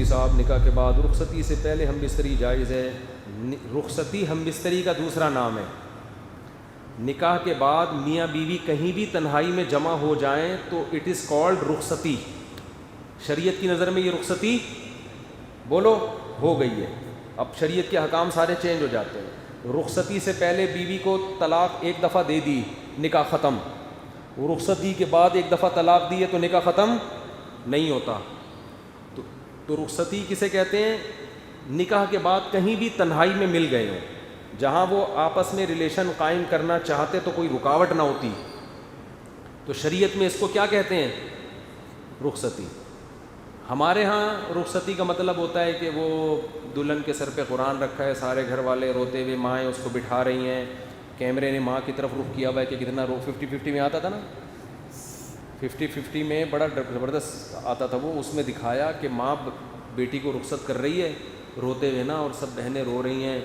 مفتی صاحب نکاح کے بعد رخصتی سے پہلے ہم بستری جائز ہے؟ رخصتی ہم بستری کا دوسرا نام ہے. نکاح کے بعد میاں بیوی کہیں بھی تنہائی میں جمع ہو جائیں تو اٹ از کالڈ رخصتی. شریعت کی نظر میں یہ رخصتی بولو ہو گئی ہے. اب شریعت کے احکام سارے چینج ہو جاتے ہیں. رخصتی سے پہلے بیوی کو طلاق ایک دفعہ دے دی, نکاح ختم. رخصتی کے بعد ایک دفعہ طلاق دی ہے تو نکاح ختم نہیں ہوتا. تو رخصتی کسے کہتے ہیں؟ نکاح کے بعد کہیں بھی تنہائی میں مل گئے ہوں, جہاں وہ آپس میں ریلیشن قائم کرنا چاہتے تو کوئی رکاوٹ نہ ہوتی, تو شریعت میں اس کو کیا کہتے ہیں؟ رخصتی. ہمارے ہاں رخصتی کا مطلب ہوتا ہے کہ وہ دلہن کے سر پہ قرآن رکھا ہے, سارے گھر والے روتے ہوئے, مائیں اس کو بٹھا رہی ہیں, کیمرے نے ماں کی طرف رخ کیا ہوا ہے کہ کتنا 50-50 میں آتا تھا نا, 50-50 میں بڑا زبردست آتا تھا وہ, اس میں دکھایا کہ ماں بیٹی کو رخصت کر رہی ہے روتے ہوئے نا, اور سب بہنیں رو رہی ہیں,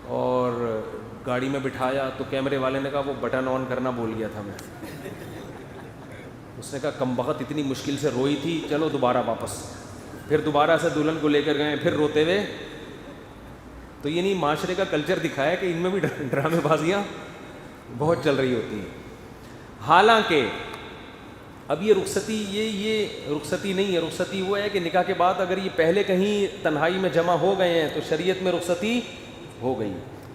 اور گاڑی میں بٹھایا تو کیمرے والے نے کہا وہ بٹن آن کرنا بھول گیا تھا میں. اس نے کہا کم بخت اتنی مشکل سے روئی تھی, چلو دوبارہ واپس. پھر دوبارہ سے دلہن کو لے کر گئے, پھر روتے ہوئے. تو یہ نہیں معاشرے کا کلچر دکھایا کہ ان میں بھی ڈرامے بازیاں بہت چل رہی ہوتی ہیں. حالانکہ اب یہ رخصتی یہ رخصتی نہیں ہے. رخصتی وہ ہے کہ نکاح کے بعد اگر یہ پہلے کہیں تنہائی میں جمع ہو گئے ہیں تو شریعت میں رخصتی ہو گئی.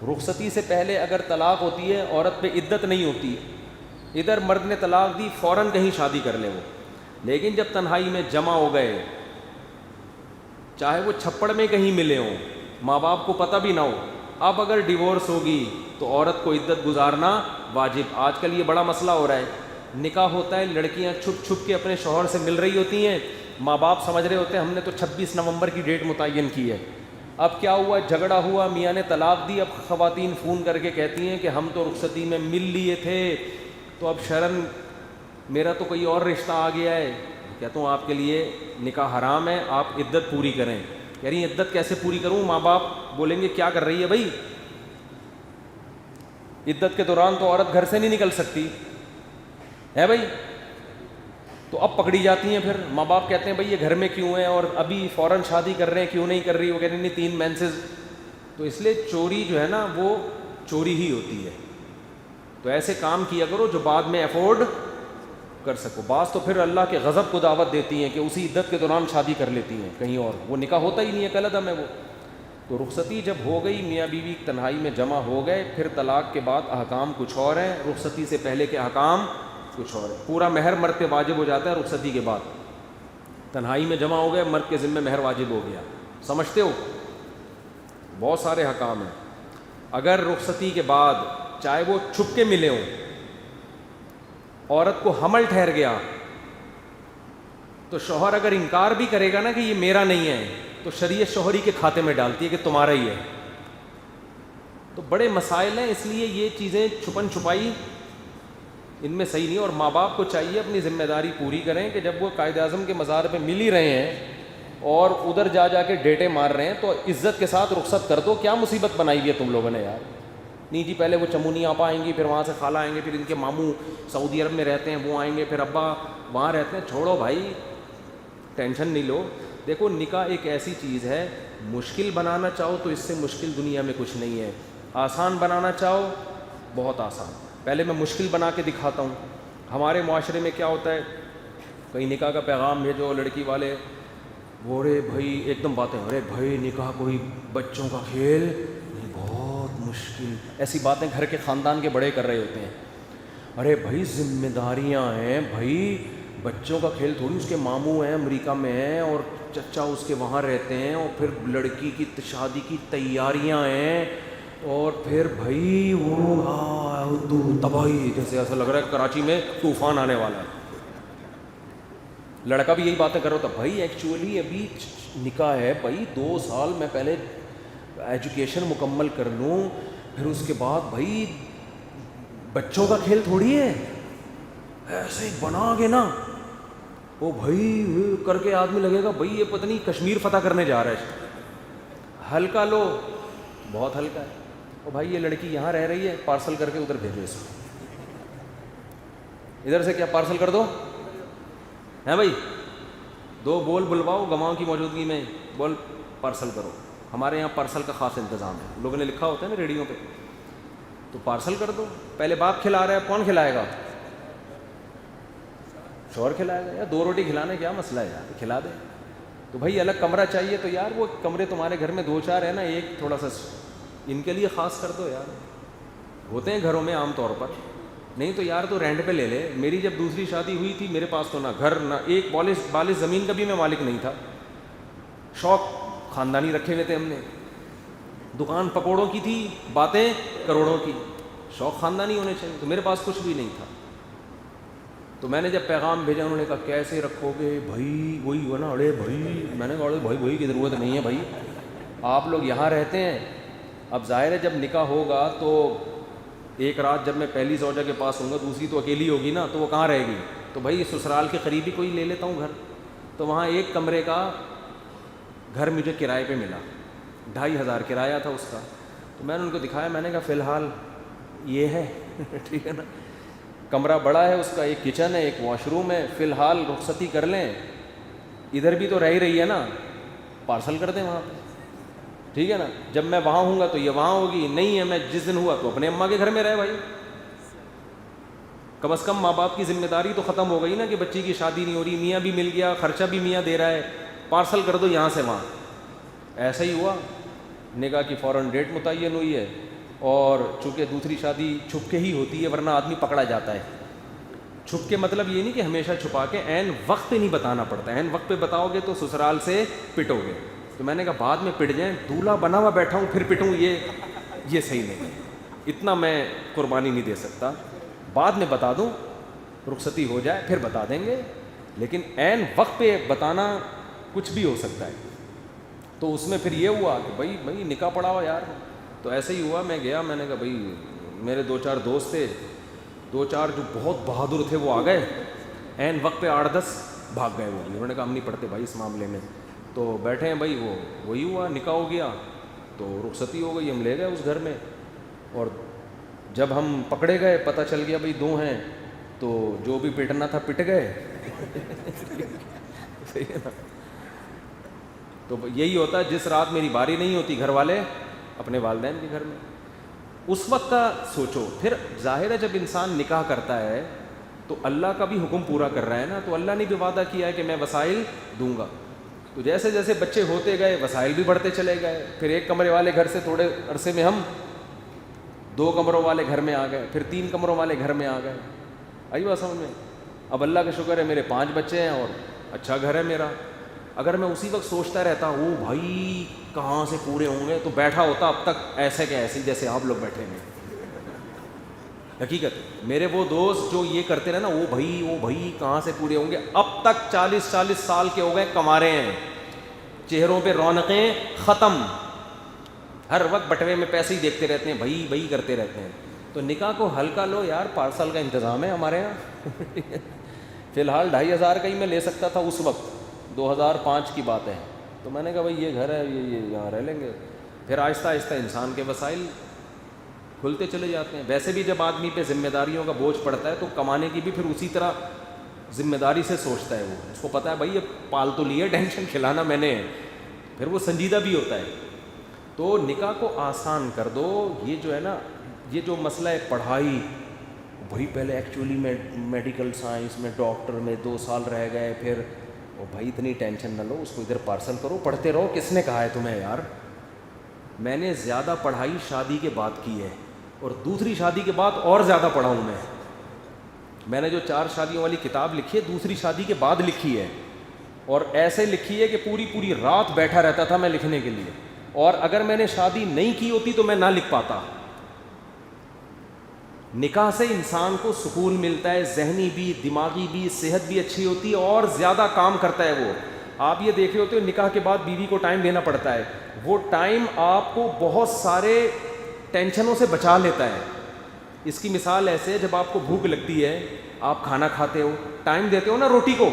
رخصتی سے پہلے اگر طلاق ہوتی ہے عورت پہ عدت نہیں ہوتی, ادھر مرد نے طلاق دی فوراً کہیں شادی کر لے وہ. لیکن جب تنہائی میں جمع ہو گئے, چاہے وہ چھپڑ میں کہیں ملے ہوں, ماں باپ کو پتہ بھی نہ ہو, اب اگر ڈیورس ہوگی تو عورت کو عدت گزارنا واجب. آج کل یہ بڑا مسئلہ ہو رہا ہے, نکاح ہوتا ہے, لڑکیاں چھپ چھپ کے اپنے شوہر سے مل رہی ہوتی ہیں, ماں باپ سمجھ رہے ہوتے ہیں ہم نے تو 26 نومبر کی ڈیٹ متعین کی ہے. اب کیا ہوا, جھگڑا ہوا, میاں نے طلاق دی. اب خواتین فون کر کے کہتی ہیں کہ ہم تو رخصتی میں مل لیے تھے, تو اب شرن میرا تو کوئی اور رشتہ آ گیا ہے. کہتا ہوں آپ کے لیے نکاح حرام ہے, آپ عدت پوری کریں. کہہ رہی ہیں عدت کیسے پوری کروں؟ ماں باپ بولیں گے کیا کر رہی ہے بھائی, عدت کے دوران تو عورت گھر سے نہیں نکل سکتی ہے بھائی. تو اب پکڑی جاتی ہیں. پھر ماں باپ کہتے ہیں بھائی یہ گھر میں کیوں ہے, اور ابھی فوراً شادی کر رہے ہیں, کیوں نہیں کر رہی؟ وہ کہہ رہی نہیں 3 مینسز. تو اس لیے چوری جو ہے نا وہ چوری ہی ہوتی ہے. تو ایسے کام کیا کرو جو بعد میں افورڈ کر سکو. بعض تو پھر اللہ کے غضب کو دعوت دیتی ہیں کہ اسی عدت کے دوران شادی کر لیتی ہیں کہیں اور, وہ نکاح ہوتا ہی نہیں ہے, کل عدم ہے وہ. تو رخصتی جب ہو گئی, میاں بیوی تنہائی میں جمع ہو گئے, پھر طلاق کے بعد احکام کچھ اور ہیں, رخصتی سے پہلے کے احکام کچھ اور ہیں. پورا مہر مرد پہ واجب ہو جاتا ہے رخصتی کے بعد. تنہائی میں جمع ہو گئے, مرد کے ذمہ مہر واجب ہو گیا. سمجھتے ہو؟ بہت سارے احکام ہیں. اگر رخصتی کے بعد چاہے وہ چھپ کے ملے ہوں, عورت کو حمل ٹھہر گیا, تو شوہر اگر انکار بھی کرے گا نا کہ یہ میرا نہیں ہے, تو شریعت شوہری کے کھاتے میں ڈالتی ہے کہ تمہارا ہی ہے. تو بڑے مسائل ہیں, اس لیے یہ چیزیں چھپن چھپائی ان میں صحیح نہیں. اور ماں باپ کو چاہیے اپنی ذمہ داری پوری کریں کہ جب وہ قائد اعظم کے مزار پہ مل ہی رہے ہیں اور ادھر جا کے ڈیٹے مار رہے ہیں, تو عزت کے ساتھ رخصت کر دو. کیا مصیبت بنائی ہوئی ہے تم لوگوں نے یار. نہیں جی پہلے وہ چمونی آپا آئیں گی, پھر وہاں سے خالہ آئیں گے, پھر ان کے ماموں سعودی عرب میں رہتے ہیں وہ آئیں گے, پھر ابا وہاں رہتے ہیں. چھوڑو بھائی, ٹینشن نہیں لو. دیکھو نکاح ایک ایسی چیز ہے, مشکل بنانا چاہو تو اس سے مشکل دنیا میں کچھ نہیں ہے, آسان بنانا چاہو بہت آسان. پہلے میں مشکل بنا کے دکھاتا ہوں. ہمارے معاشرے میں کیا ہوتا ہے, کہیں نکاح کا پیغام بھیجو لڑکی والے, وہ ارے بھائی ایک دم باتیں, ارے بھائی نکاح کوئی بچوں کا کھیل نہیں, بہت مشکل. ایسی باتیں گھر کے خاندان کے بڑے کر رہے ہوتے ہیں. ارے بھائی ذمہ داریاں ہیں بھائی, بچوں کا کھیل تھوڑی. اس کے ماموں ہیں امریکہ میں ہیں اور چچا اس کے وہاں رہتے ہیں, اور پھر لڑکی کی شادی کی تیاریاں ہیں, اور پھر بھائی وہ تباہی, جیسے ایسا لگ رہا ہے کراچی میں طوفان آنے والا ہے. لڑکا بھی یہی باتیں کر رہا تھا, بھائی ایکچولی ابھی نکاح ہے بھائی, 2 سال میں پہلے ایجوکیشن مکمل کر لوں, پھر اس کے بعد بھائی بچوں کا کھیل تھوڑی ہے. ایسے ہی بنا کے نا وہ بھائی کر کے آدمی لگے گا بھائی یہ پتہ نہیں کشمیر فتح کرنے جا رہا ہے. ہلکا لو, بہت ہلکا ہے. اور بھائی یہ لڑکی یہاں رہ رہی ہے, پارسل کر کے ادھر بھیجو اس کو, ادھر سے کیا پارسل کر دو ہے بھائی. 2 بول بلواؤ گواہوں کی موجودگی میں، بول پارسل کرو. ہمارے یہاں پارسل کا خاص انتظام ہے، لوگوں نے لکھا ہوتا ہے نا ریڈیو پہ، تو پارسل کر دو. پہلے باپ کھلا رہا ہے، کون کھلائے گا؟ شوہر کھلائے گا. یا 2 روٹی کھلانے کیا مسئلہ ہے یار، کھلا دے. تو بھائی الگ کمرہ چاہیے تو یار وہ کمرے تمہارے گھر میں 2-4 ہے نا، ایک تھوڑا سا ان کے لیے خاص کر دو یار. ہوتے ہیں گھروں میں عام طور پر، نہیں تو یار تو رینٹ پہ لے لے. میری جب دوسری شادی ہوئی تھی میرے پاس تو نہ گھر نہ ایک بالش زمین کا بھی میں مالک نہیں تھا. شوق خاندانی رکھے ہوئے تھے ہم نے. دکان پکوڑوں کی تھی، باتیں کروڑوں کی. شوق خاندانی ہونے چاہیے. تو میرے پاس کچھ بھی نہیں تھا. تو میں نے جب پیغام بھیجا انہوں نے کہا کیسے رکھو گے بھائی، وہی ہوا نا ارے بھائی. میں نے کہا ارے بھائی کی ضرورت نہیں ہے بھائی، آپ لوگ یہاں رہتے ہیں. اب ظاہر ہے جب نکاح ہوگا تو ایک رات جب میں پہلی زوجہ کے پاس ہوں گا، دوسری تو اکیلی ہوگی نا، تو وہ کہاں رہے گی؟ تو بھائی سسرال کے قریب ہی کوئی لے لیتا ہوں گھر. تو وہاں 1 کمرے کا گھر مجھے کرائے پہ ملا، 2500 کرایہ تھا اس کا. تو میں نے ان کو دکھایا، میں نے کہا فی الحال یہ ہے ٹھیک ہے نا، کمرہ بڑا ہے اس کا، ایک کچن ہے، ایک واش روم ہے، فی الحال رخصتی کر لیں. ادھر بھی تو رہ ہی رہی ہے نا، پارسل کر دیں وہاں پہ، ٹھیک ہے نا. جب میں وہاں ہوں گا تو یہ وہاں ہوگی، نہیں ہے میں جس دن ہوا تو اپنے اماں کے گھر میں رہے بھائی. کم از کم ماں باپ کی ذمہ داری تو ختم ہو گئی نا کہ بچی کی شادی نہیں ہو رہی، میاں بھی مل گیا، خرچہ بھی میاں دے رہا ہے، پارسل کر دو یہاں سے وہاں. ایسا ہی ہوا. نکاح کی فوراً ڈیٹ متعین ہوئی ہے، اور چونکہ دوسری شادی چھپ کے ہی ہوتی ہے ورنہ آدمی پکڑا جاتا ہے. چھپ کے مطلب یہ نہیں کہ ہمیشہ چھپا کے، عین وقت پہ نہیں بتانا پڑتا. عین وقت پہ بتاؤ گے تو سسرال سے پٹو گے. تو میں نے کہا بعد میں پٹ جائیں، دولہا بنا ہوا بیٹھا ہوں پھر پٹوں، یہ صحیح نہیں ہے. اتنا میں قربانی نہیں دے سکتا. بعد میں بتا دوں، رخصتی ہو جائے پھر بتا دیں گے، لیکن عین وقت پہ بتانا کچھ بھی ہو سکتا ہے. تو اس میں پھر یہ ہوا کہ بھائی نکاح پڑا ہوا یار. تو ایسے ہی ہوا، میں گیا، میں نے کہا بھائی میرے 2-4 دوست تھے، 2-4 جو بہت بہادر تھے وہ آ گئے. عین وقت پہ 8-10 بھاگ گئے وہ بھی. انہوں نے کہا ہم نہیں پڑھتے بھائی اس معاملے میں. تو بیٹھے ہیں بھائی، وہی ہوا، نکاح ہو گیا تو رخصتی ہو گئی، ہم لے گئے اس گھر میں. اور جب ہم پکڑے گئے پتہ چل گیا بھائی 2 ہیں، تو جو بھی پٹنا تھا پٹ گئے. صحیح ہے نا. تو یہی ہوتا ہے، جس رات میری باری نہیں ہوتی گھر والے اپنے والدین کے گھر میں. اس وقت کا سوچو. پھر ظاہر ہے جب انسان نکاح کرتا ہے تو اللہ کا بھی حکم پورا کر رہا ہے نا. تو اللہ نے بھی وعدہ کیا ہے کہ میں وسائل دوں گا. تو جیسے جیسے بچے ہوتے گئے وسائل بھی بڑھتے چلے گئے. پھر 1 کمرے والے گھر سے تھوڑے عرصے میں ہم 2 کمروں والے گھر میں آ گئے، پھر 3 کمروں والے گھر میں آ گئے. آئی بات سمجھ میں؟ اب اللہ کا شکر ہے میرے 5 بچے ہیں اور اچھا گھر ہے میرا. اگر میں اسی وقت سوچتا رہتا او بھائی کہاں سے پورے ہوں گے، تو بیٹھا ہوتا اب تک ایسے کہ ایسے جیسے آپ لوگ بیٹھے ہیں. حقیقت میرے وہ دوست جو یہ کرتے رہے نا، وہ بھائی کہاں سے پورے ہوں گے، اب تک 40 سال کے ہو گئے، کما رہے ہیں، چہروں پہ رونقیں ختم، ہر وقت بٹوے میں پیسے ہی دیکھتے رہتے ہیں، بھائی کرتے رہتے ہیں. تو نکاح کو ہلکا لو یار، پارسل کا انتظام ہے ہمارے یہاں. فی الحال 2500 کا ہی میں لے سکتا تھا اس وقت، 2005 کی بات ہے. تو میں نے کہا بھائی یہ گھر ہے، یہ یہاں رہ لیں گے. پھر آہستہ آہستہ انسان کے وسائل کھلتے چلے جاتے ہیں. ویسے بھی جب آدمی پہ ذمہ داریوں کا بوجھ پڑتا ہے تو کمانے کی بھی پھر اسی طرح ذمہ داری سے سوچتا ہے. وہ اس کو پتہ ہے بھائی یہ پالتو لیے، ٹینشن کھلانا میں نے، پھر وہ سنجیدہ بھی ہوتا ہے. تو نکاح کو آسان کر دو. یہ جو ہے نا، یہ جو مسئلہ ہے پڑھائی، بھائی پہلے ایکچولی میں میڈیکل سائنس میں ڈاکٹر میں 2 سال رہ گئے، پھر بھائی اتنی ٹینشن نہ لو، اس کو ادھر پارسل کرو، پڑھتے رہو. کس نے کہا ہے تمہیں یار؟ میں نے زیادہ پڑھائی شادی کے بعد کی ہے، اور دوسری شادی کے بعد اور زیادہ پڑھا ہوں. میں نے جو 4 شادیوں والی کتاب لکھی ہے دوسری شادی کے بعد لکھی ہے، اور ایسے لکھی ہے کہ پوری رات بیٹھا رہتا تھا میں لکھنے کے لیے. اور اگر میں نے شادی نہیں کی ہوتی تو میں نہ لکھ پاتا. نکاح سے انسان کو سکون ملتا ہے، ذہنی بھی، دماغی بھی، صحت بھی اچھی ہوتی ہے، اور زیادہ کام کرتا ہے وہ. آپ یہ دیکھ رہے ہوتے ہو نکاح کے بعد بیوی کو ٹائم دینا پڑتا ہے، وہ ٹائم آپ کو بہت سارے ٹینشنوں سے بچا لیتا ہے. اس کی مثال ایسے ہے، جب آپ کو بھوک لگتی ہے، آپ کھانا کھاتے ہو، ٹائم دیتے ہو نا روٹی کو،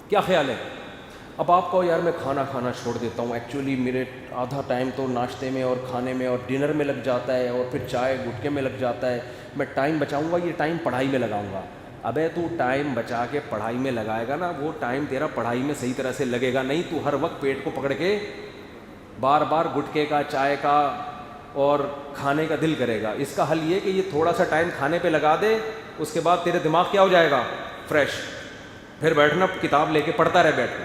کیا خیال ہے؟ اب آپ کو یار میں کھانا چھوڑ دیتا ہوں، ایکچولی میرے آدھا ٹائم تو ناشتے میں اور کھانے میں اور ڈنر میں لگ جاتا ہے، اور پھر چائے گٹکے میں لگ جاتا ہے، میں ٹائم بچاؤں گا، یہ ٹائم پڑھائی میں لگاؤں گا. ابے تو ٹائم بچا کے پڑھائی میں لگائے گا نا, وہ ٹائم تیرا پڑھائی میں صحیح طرح سے لگے گا, نہیں تو ہر وقت پیٹ کو پکڑ کے بار بار گٹکے کا, چائے کا اور کھانے کا دل کرے گا. اس کا حل یہ کہ یہ تھوڑا سا ٹائم کھانے پہ لگا دے, اس کے بعد تیرے دماغ کیا ہو جائے گا, فریش, پھر بیٹھنا کتاب لے کے پڑھتا رہے بیٹھ کے.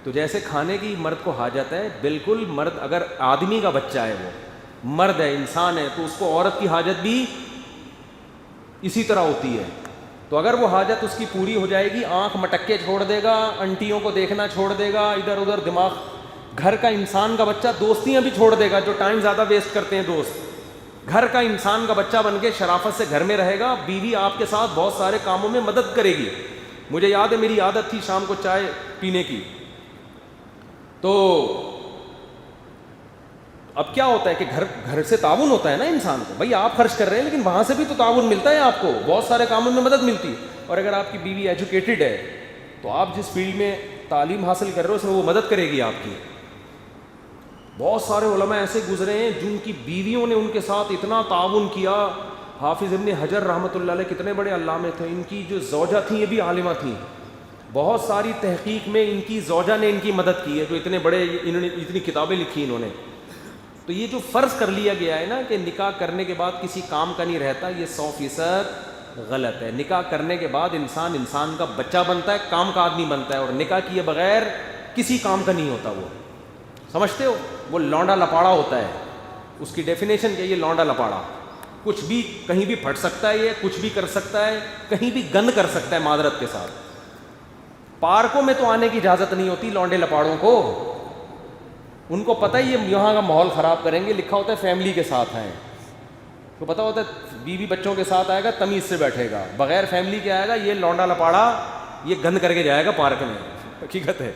تو جیسے کھانے کی مرد کو حاجت ہے, بالکل مرد اگر آدمی کا بچہ ہے, وہ مرد ہے, انسان ہے, تو اس کو عورت کی حاجت بھی اسی طرح ہوتی ہے. تو اگر وہ حاجت اس کی پوری ہو جائے گی, آنکھ مٹکے چھوڑ دے گا, انٹیوں کو دیکھنا چھوڑ دے گا, ادھر ادھر دماغ, گھر کا انسان کا بچہ دوستیاں بھی چھوڑ دے گا, جو ٹائم زیادہ ویسٹ کرتے ہیں دوست. گھر کا انسان کا بچہ بن کے شرافت سے گھر میں رہے گا, بیوی آپ کے ساتھ بہت سارے کاموں میں مدد کرے گی. مجھے یاد ہے میری عادت تھی شام کو چائے پینے کی, تو اب کیا ہوتا ہے کہ گھر سے تعاون ہوتا ہے نا انسان کو, بھائی آپ خرچ کر رہے ہیں لیکن وہاں سے بھی تو تعاون ملتا ہے آپ کو, بہت سارے کاموں میں مدد ملتی ہے. اور اگر آپ کی بیوی ایجوکیٹڈ ہے تو آپ جس فیلڈ میں تعلیم حاصل کر رہے ہو اس میں وہ مدد کرے گی آپ کی. بہت سارے علماء ایسے گزرے ہیں جن کی بیویوں نے ان کے ساتھ اتنا تعاون کیا. حافظ ابن حجر رحمۃ اللہ علیہ کتنے بڑے علامے تھے, ان کی جو زوجہ تھیں یہ بھی عالمہ تھیں. بہت ساری تحقیق میں ان کی زوجہ نے ان کی مدد کی ہے, جو اتنے بڑے, انہوں نے اتنی کتابیں لکھی انہوں نے. تو یہ جو فرض کر لیا گیا ہے نا کہ نکاح کرنے کے بعد کسی کام کا نہیں رہتا, یہ 100% غلط ہے. نکاح کرنے کے بعد انسان کا بچہ بنتا ہے, کام کا آدمی بنتا ہے, اور نکاح کیے بغیر کسی کام کا نہیں ہوتا. وہ سمجھتے ہو, وہ لونڈا لپاڑا ہوتا ہے. اس کی ڈیفینیشن کیا, یہ لونڈا لپاڑا, کچھ بھی کہیں بھی پھٹ سکتا ہے, یہ کچھ بھی کر سکتا ہے, کہیں بھی گند کر سکتا ہے معذرت کے ساتھ. پارکوں میں تو آنے کی اجازت نہیں ہوتی لونڈے لپاڑوں کو, ان کو پتہ ہی یہ یہاں کا ماحول خراب کریں گے, لکھا ہوتا ہے فیملی کے ساتھ آئیں. تو پتہ ہوتا ہے بیوی بچوں کے ساتھ آئے گا, تمیز سے بیٹھے گا, بغیر فیملی کے آئے گا, یہ لونڈا لپاڑا, یہ گند کر کے جائے گا پارک میں. حقیقت ہے.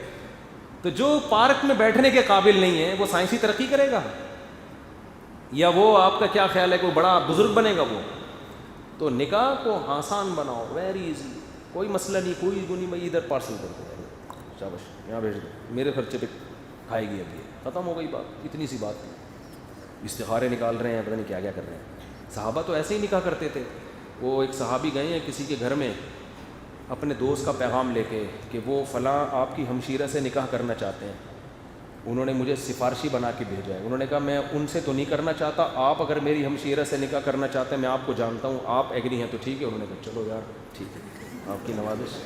تو جو پارک میں بیٹھنے کے قابل نہیں ہے وہ سائنسی ترقی کرے گا, یا وہ آپ کا کیا خیال ہے کوئی بڑا بزرگ بنے گا وہ؟ تو نکاح کو آسان بناؤ, ویری ایزی, کوئی مسئلہ نہیں, کوئی نہیں. میں ادھر پارسل کر دوں, شاباش یہاں بھیج دو, میرے خرچے پہ کھائے گی, ابھی ختم ہو گئی بات. اتنی سی بات تھی. استخارے نکال رہے ہیں, پتہ نہیں کیا کیا کر رہے ہیں. صحابہ تو ایسے ہی نکاح کرتے تھے. وہ ایک صحابی گئے ہیں کسی کے گھر میں اپنے دوست کا پیغام لے کے کہ وہ فلاں آپ کی ہمشیرہ سے نکاح کرنا چاہتے ہیں, انہوں نے مجھے سفارشی بنا کے بھیجا ہے. انہوں نے کہا میں ان سے تو نہیں کرنا چاہتا, آپ اگر میری ہمشیرہ سے نکاح کرنا چاہتے ہیں, میں آپ کو جانتا ہوں, آپ ایگری ہیں تو ٹھیک ہے. انہوں نے کہا چلو یار ٹھیک ہے, آپ کی نوازش.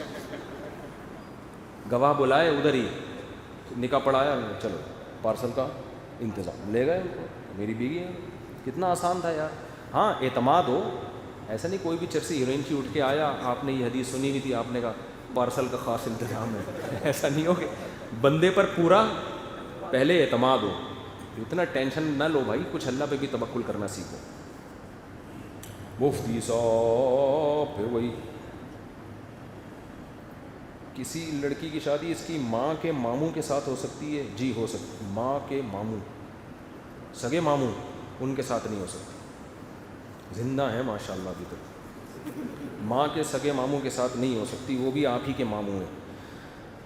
گواہ بلائے, ادھر ہی نکاح پڑھایا, چلو پارسل کا انتظام, لے گئے ان کو, میری بیوی ہے. کتنا آسان تھا یار. ہاں اعتماد ہو, ایسا نہیں کوئی بھی چرسی ہیروئن کی اٹھ کے آیا, آپ نے یہ حدیث سنی ہوئی تھی, آپ نے کہا پارسل کا خاص انتظام ہے. ایسا نہیں ہو کہ بندے پر پورا پہلے اعتماد ہو. اتنا ٹینشن نہ لو بھائی, کچھ اللہ پہ بھی توکل کرنا سیکھو. مفتی صاحب پھر وہی, کسی لڑکی کی شادی اس کی ماں کے ماموں کے ساتھ ہو سکتی ہے؟ جی ہو سکتی. ماں کے ماموں, سگے ماموں, ان کے ساتھ نہیں ہو سکتی. زندہ ہیں ماشاء اللہ ابھی تک. ماں کے سگے ماموں کے ساتھ نہیں ہو سکتی, وہ بھی آپ ہی کے ماموں ہیں.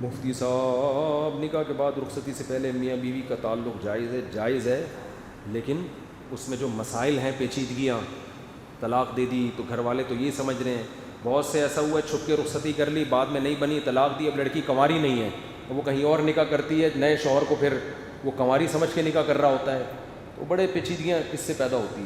مفتی صاحب نکاح کے بعد رخصتی سے پہلے میاں بیوی کا تعلق جائز ہے, لیکن اس میں جو مسائل ہیں, پیچیدگیاں, طلاق دے دی تو گھر والے تو یہ سمجھ رہے ہیں, بہت سے ایسا ہوا ہے چھپ کے رخصتی کر لی, بعد میں نہیں بنی, طلاق دی, اب لڑکی کنواری نہیں ہے, وہ کہیں اور نکاح کرتی ہے, نئے شوہر کو پھر وہ کنواری سمجھ کے نکاح کر رہا ہوتا ہے. تو بڑے پیچیدگیاں اس سے پیدا ہوتی ہیں.